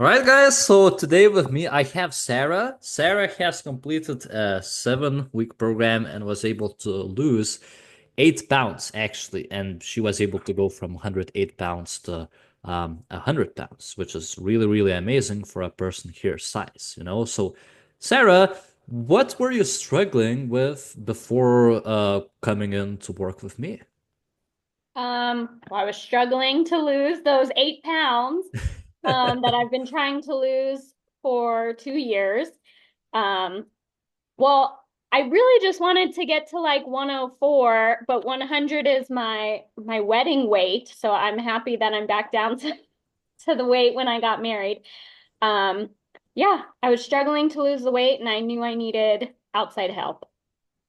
All right, guys. So today with me, I have Sarah. Sarah has completed a 7 week program and was able to lose 8 pounds actually. And she was able to go from 108 pounds to 100 pounds, which is really, really amazing for a person her size. So, Sarah, what were you struggling with before coming in to work with me? Well, I was struggling to lose those 8 pounds that I've been trying to lose for 2 years. Um, well, I really just wanted to get to like 104, but 100 is my wedding weight, so I'm happy that I'm back down to the weight when I got married. Um, yeah, I was struggling to lose the weight, and I knew I needed outside help.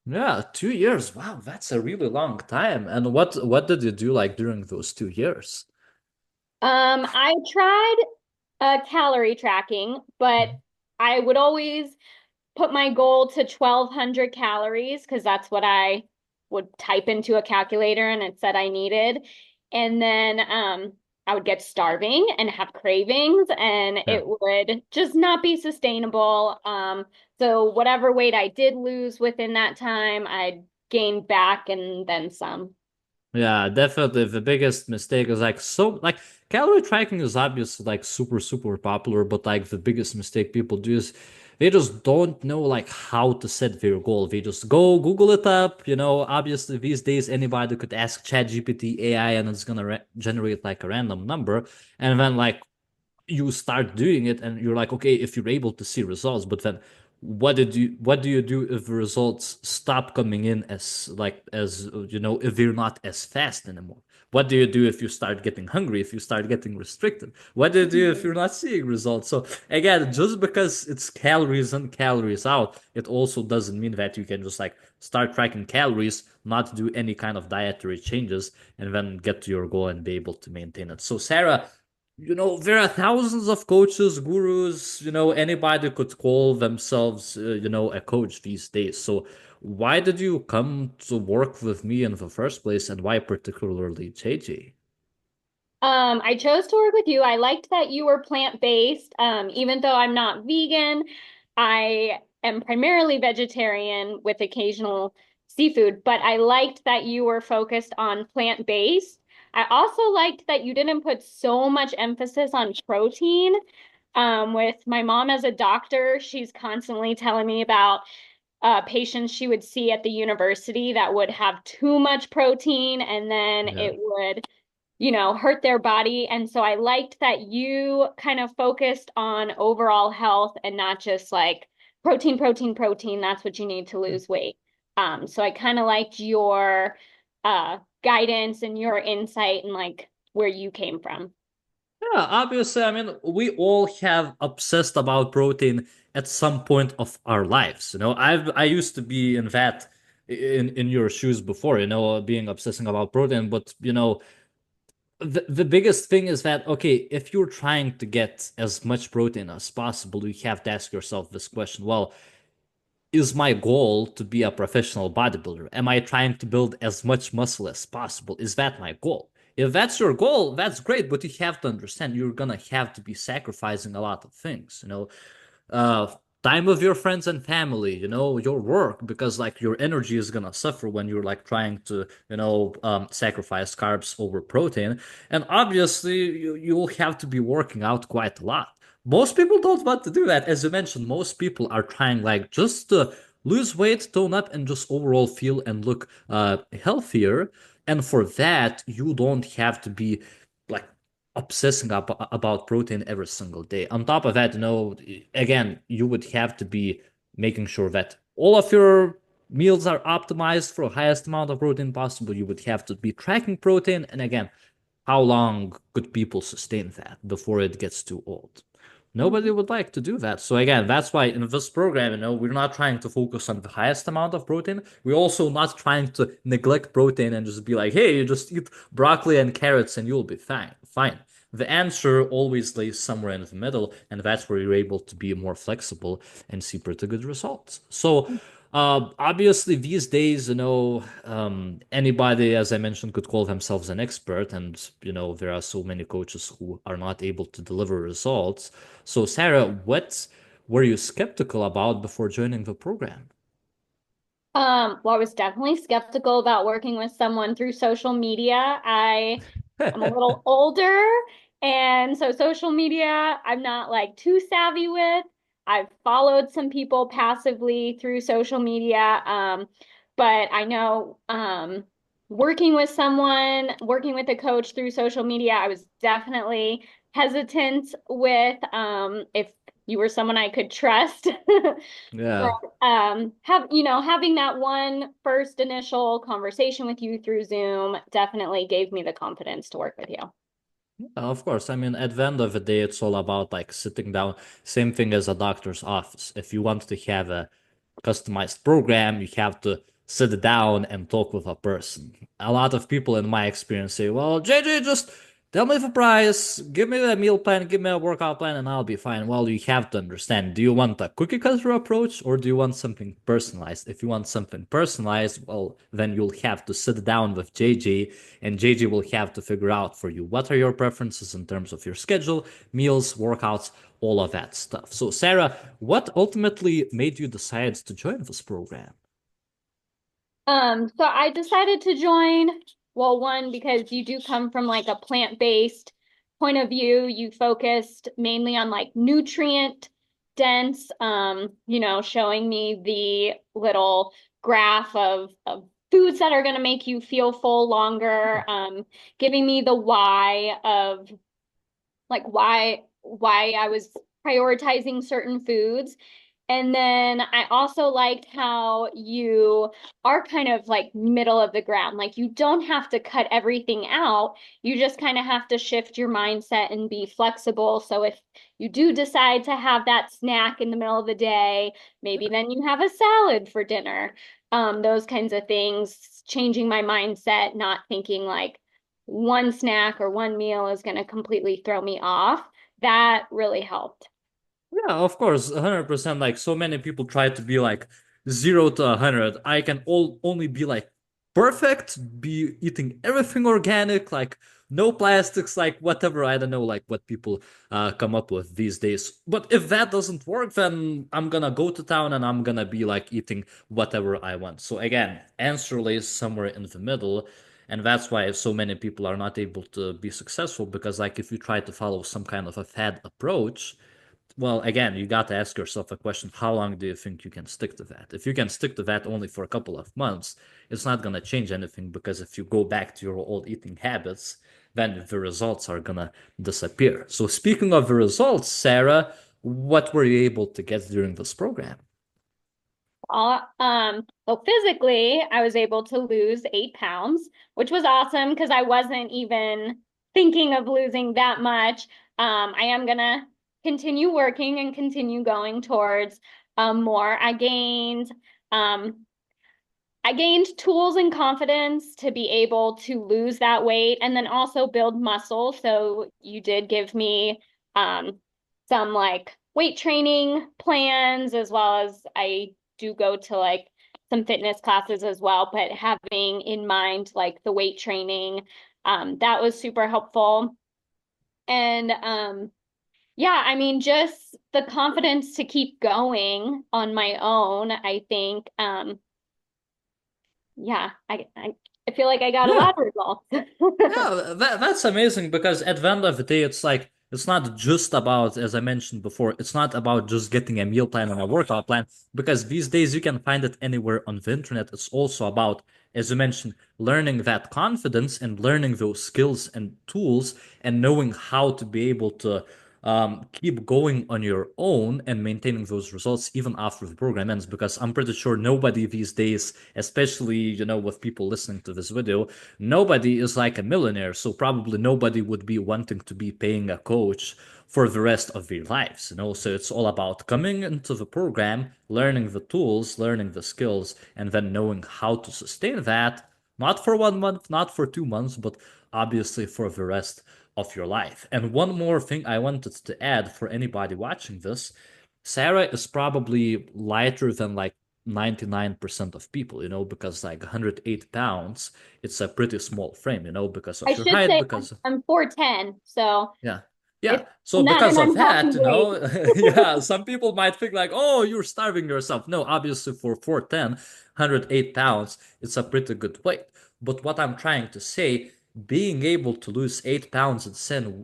Yeah, 2 years. Wow, that's a really long time. And what did you do like during those 2 years? I tried calorie tracking, but I would always put my goal to 1,200 calories because that's what I would type into a calculator and it said I needed. And then I would get starving and have cravings, and Yeah. it would just not be sustainable. So whatever weight I did lose within that time, I'd gain back and then some. Yeah, definitely. The biggest mistake is like calorie tracking is obviously like super, super popular, but like the biggest mistake people do is they just don't know like how to set their goal. They just go Google it up. Obviously these days anybody could ask ChatGPT AI and it's gonna generate like a random number. And then like you start doing it and you're like, okay, if you're able to see results, but then what do you do if the results stop coming in as if they're not as fast anymore? What do you do if you start getting hungry, if you start getting restricted? What do you do if you're not seeing results? So again, just because it's calories in, calories out, it also doesn't mean that you can just like start tracking calories, not do any kind of dietary changes, and then get to your goal and be able to maintain it. So Sarah, there are thousands of coaches, gurus, anybody could call themselves, a coach these days. So why did you come to work with me in the first place and why particularly JJ? I chose to work with you. I liked that you were plant-based. Even though I'm not vegan, I am primarily vegetarian with occasional seafood, but I liked that you were focused on plant-based. I also liked that you didn't put so much emphasis on protein. With my mom as a doctor, she's constantly telling me about patients she would see at the university that would have too much protein, and then Yeah. it would hurt their body. And so I liked that you kind of focused on overall health and not just like protein, protein, protein. That's what you need to lose weight. So I kind of liked your guidance and your insight and like where you came from. Yeah, obviously, I mean, we all have obsessed about protein at some point of our lives. I used to be in that in your shoes before, being obsessing about protein, but the biggest thing is that okay, if you're trying to get as much protein as possible, you have to ask yourself this question. Well, is my goal to be a professional bodybuilder? Am I trying to build as much muscle as possible? Is that my goal? If that's your goal, that's great, but you have to understand you're gonna have to be sacrificing a lot of things, uh time with your friends and family, your work, because like your energy is gonna suffer when you're like trying to sacrifice carbs over protein. And obviously you'll have to be working out quite a lot. Most people don't want to do that. As you mentioned, most people are trying like just to lose weight, tone up, and just overall feel and look healthier. And for that, you don't have to be like obsessing about protein every single day. On top of that, again, you would have to be making sure that all of your meals are optimized for the highest amount of protein possible. You would have to be tracking protein. And again, how long could people sustain that before it gets too old? Nobody Mhm. would like to do that. So again, that's why in this program, we're not trying to focus on the highest amount of protein. We're also not trying to neglect protein and just be like, hey, you just eat broccoli and carrots and you'll be fine. Fine. The answer always lays somewhere in the middle, and that's where you're able to be more flexible and see pretty good results. So, Obviously, these days, anybody, as I mentioned, could call themselves an expert, and there are so many coaches who are not able to deliver results. So, Sarah, what were you skeptical about before joining the program? Well, I was definitely skeptical about working with someone through social media. I'm a little older, and so social media, I'm not like too savvy with. I've followed some people passively through social media, but I know working with a coach through social media, I was definitely hesitant with if you were someone I could trust. Yeah. Having that one first initial conversation with you through Zoom definitely gave me the confidence to work with you. Of course. I mean, at the end of the day, it's all about like sitting down. Same thing as a doctor's office. If you want to have a customized program, you have to sit down and talk with a person. A lot of people, in my experience, say, well, JJ, just tell me the price, give me a meal plan, give me a workout plan, and I'll be fine. Well, you have to understand, do you want a cookie cutter approach or do you want something personalized? If you want something personalized, well, then you'll have to sit down with JJ, and JJ will have to figure out for you what are your preferences in terms of your schedule, meals, workouts, all of that stuff. So, Sarah, what ultimately made you decide to join this program? So I decided to join, well, one, because you do come from like a plant-based point of view. You focused mainly on like nutrient dense, showing me the little graph of foods that are going to make you feel full longer, giving me the why of like why I was prioritizing certain foods. And then I also liked how you are kind of like middle of the ground. Like you don't have to cut everything out. You just kind of have to shift your mindset and be flexible. So if you do decide to have that snack in the middle of the day, maybe then you have a salad for dinner. Those kinds of things, changing my mindset, not thinking like one snack or one meal is going to completely throw me off. That really helped. Yeah, of course, 100%. Like so many people try to be like 0 to 100. I can only be like perfect, be eating everything organic, like no plastics, like whatever. I don't know, like what people come up with these days. But if that doesn't work, then I'm gonna go to town and I'm gonna be like eating whatever I want. So again, answer lays somewhere in the middle. And that's why so many people are not able to be successful because, like, if you try to follow some kind of a fad approach, well, again, you got to ask yourself a question: how long do you think you can stick to that? If you can stick to that only for a couple of months, it's not going to change anything because if you go back to your old eating habits, then the results are going to disappear. So, speaking of the results, Sarah, what were you able to get during this program? So physically, I was able to lose 8 pounds, which was awesome because I wasn't even thinking of losing that much. I am gonna continue working and continue going towards more. Um, I gained tools and confidence to be able to lose that weight and then also build muscle. So you did give me um, some like weight training plans, as well as I do go to like some fitness classes as well, but having in mind like the weight training, that was super helpful. And yeah, I mean, just the confidence to keep going on my own, I think. Yeah, I feel like I got a Yeah. lot of results. Yeah, that's amazing because at the end of the day, it's like it's not just about, as I mentioned before, it's not about just getting a meal plan and a workout plan because these days you can find it anywhere on the internet. It's also about, as you mentioned, learning that confidence and learning those skills and tools and knowing how to be able to keep going on your own and maintaining those results even after the program ends. Because I'm pretty sure nobody these days, especially, with people listening to this video, nobody is like a millionaire, so probably nobody would be wanting to be paying a coach for the rest of their lives. So it's all about coming into the program, learning the tools, learning the skills, and then knowing how to sustain that, not for 1 month, not for 2 months, but obviously for the rest of your life. And one more thing I wanted to add for anybody watching this: Sarah is probably lighter than like 99% of people, because like 108 pounds, it's a pretty small frame, because I of your should height, say because I'm 4'10", so yeah. Yeah. it's So not an because of unhealthy that, weight. yeah, some people might think like, oh, you're starving yourself. No, obviously for 4'10", 108 pounds, it's a pretty good weight. But what I'm trying to say, being able to lose 8 pounds in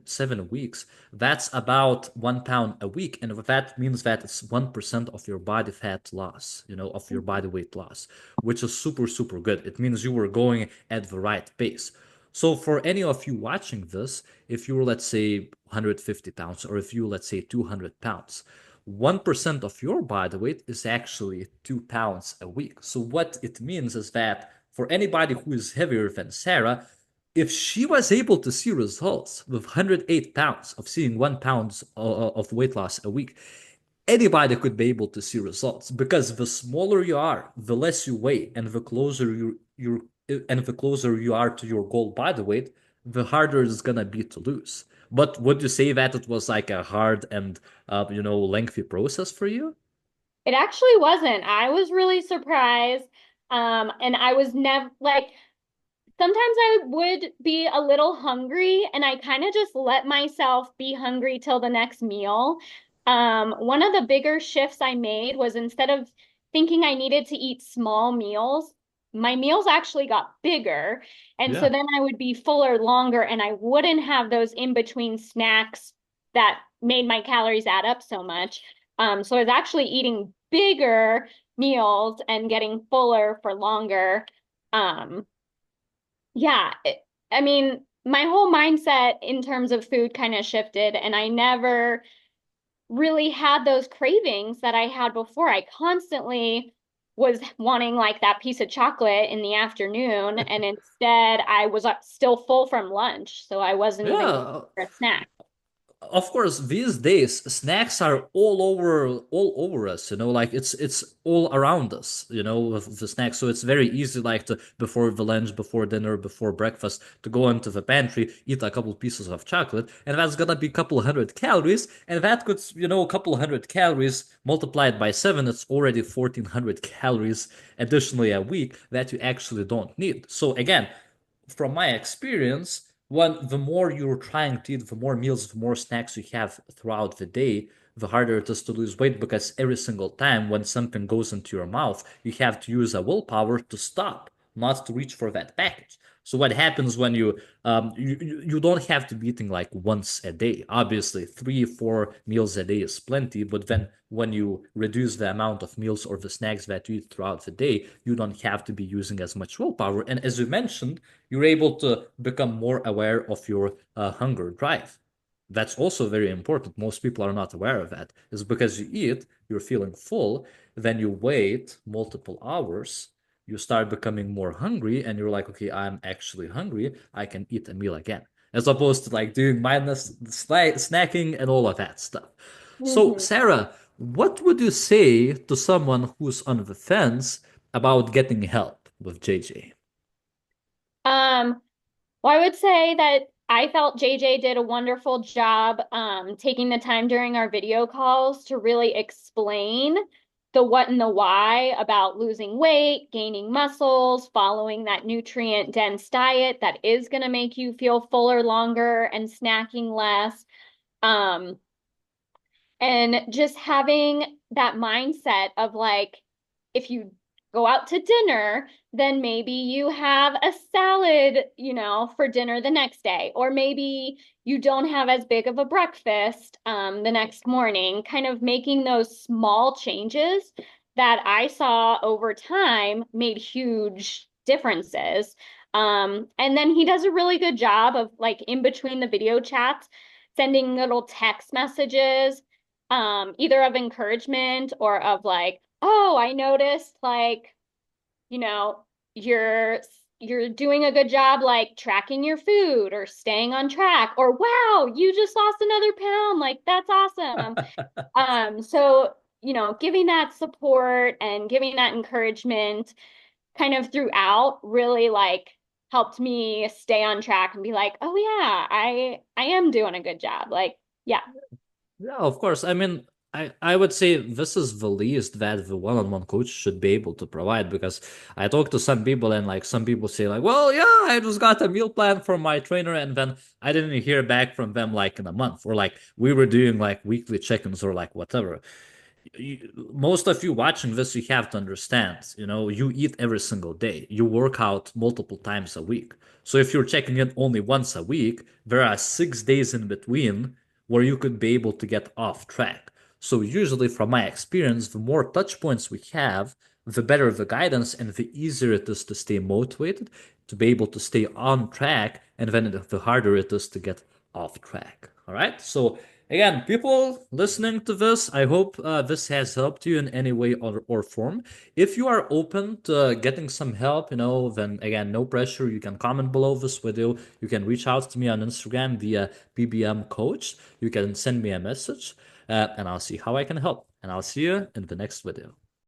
7 weeks, that's about 1 pound a week. And that means that it's 1% of your body fat loss, of your body weight loss, which is super, super good. It means you were going at the right pace. So for any of you watching this, if you're, let's say, 150 pounds, or if you, let's say, 200 pounds, 1% of your body weight is actually 2 pounds a week. So what it means is that for anybody who is heavier than Sarah, if she was able to see results with 108 pounds of seeing 1 pound of weight loss a week, anybody could be able to see results, because the smaller you are, the less you weigh, and the closer you are to your goal body weight, the harder it's gonna be to lose. But would you say that it was like a hard and lengthy process for you? It actually wasn't. I was really surprised. And I was never like, sometimes I would be a little hungry and I kind of just let myself be hungry till the next meal. One of the bigger shifts I made was, instead of thinking I needed to eat small meals, my meals actually got bigger. And so Yeah. then I would be fuller longer and I wouldn't have those in between snacks that made my calories add up so much. So I was actually eating bigger meals and getting fuller for longer. Um, yeah, I mean, my whole mindset in terms of food kind of shifted, and I never really had those cravings that I had before. I constantly was wanting like that piece of chocolate in the afternoon, and instead I was still full from lunch, so I wasn't even going Yeah, for a snack. of course, these days snacks are all over us, like it's all around us, with the snacks. So it's very easy, like, to before the lunch, before dinner, before breakfast, to go into the pantry, eat a couple pieces of chocolate, and that's gonna be a couple hundred calories, and that could, a couple hundred calories multiplied by 7, it's already 1,400 calories additionally a week that you actually don't need. So again, from my experience, the more you're trying to eat, the more meals, the more snacks you have throughout the day, the harder it is to lose weight, because every single time when something goes into your mouth, you have to use a willpower to stop, not to reach for that package. So what happens when you don't have to be eating like once a day. Obviously, 3 4 meals a day is plenty, but then when you reduce the amount of meals or the snacks that you eat throughout the day, you don't have to be using as much willpower. And as you mentioned, you're able to become more aware of your hunger drive. That's also very important. Most people are not aware of that. It's because you eat, you're feeling full, then you wait multiple hours, you start becoming more hungry, and you're like, okay, I'm actually hungry. I can eat a meal again. As opposed to like doing mindless snacking and all of that stuff. So, Mhm. Sarah, what would you say to someone who's on the fence about getting help with JJ? Um, Well, I would say that I felt JJ did a wonderful job taking the time during our video calls to really explain the what and the why about losing weight, gaining muscles, following that nutrient dense diet that is going to make you feel fuller longer and snacking less. Um, and just having that mindset of like, if you go out to dinner, then maybe you have a salad, for dinner the next day, or maybe you don't have as big of a breakfast the next morning, kind of making those small changes that I saw over time made huge differences. And then he does a really good job of, like, in between the video chats, sending little text messages, either of encouragement or of like, oh, I noticed, like, you know, you're you're doing a good job, like tracking your food or staying on track, or wow, you just lost another pound, like that's awesome. So, giving that support and giving that encouragement kind of throughout really, like, helped me stay on track and be like, oh yeah, I am doing a good job. Like, yeah. Yeah, of course. I mean, I would say this is the least that the one-on-one coach should be able to provide, because I talk to some people and like some people say like, well, yeah, I just got a meal plan from my trainer and then I didn't hear back from them like in a month, or like we were doing like weekly check-ins or like whatever. Most of you watching this, you have to understand, you eat every single day. You work out multiple times a week. So if you're checking in only once a week, there are 6 days in between where you could be able to get off track. So usually, from my experience, the more touch points we have, the better the guidance and the easier it is to stay motivated, to be able to stay on track, and then the harder it is to get off track. All right. So again, people listening to this, I hope this has helped you in any way or form. If you are open to getting some help, then again, no pressure. You can comment below this video. You can reach out to me on Instagram via BBM Coach. You can send me a message, and I'll see how I can help. And I'll see you in the next video.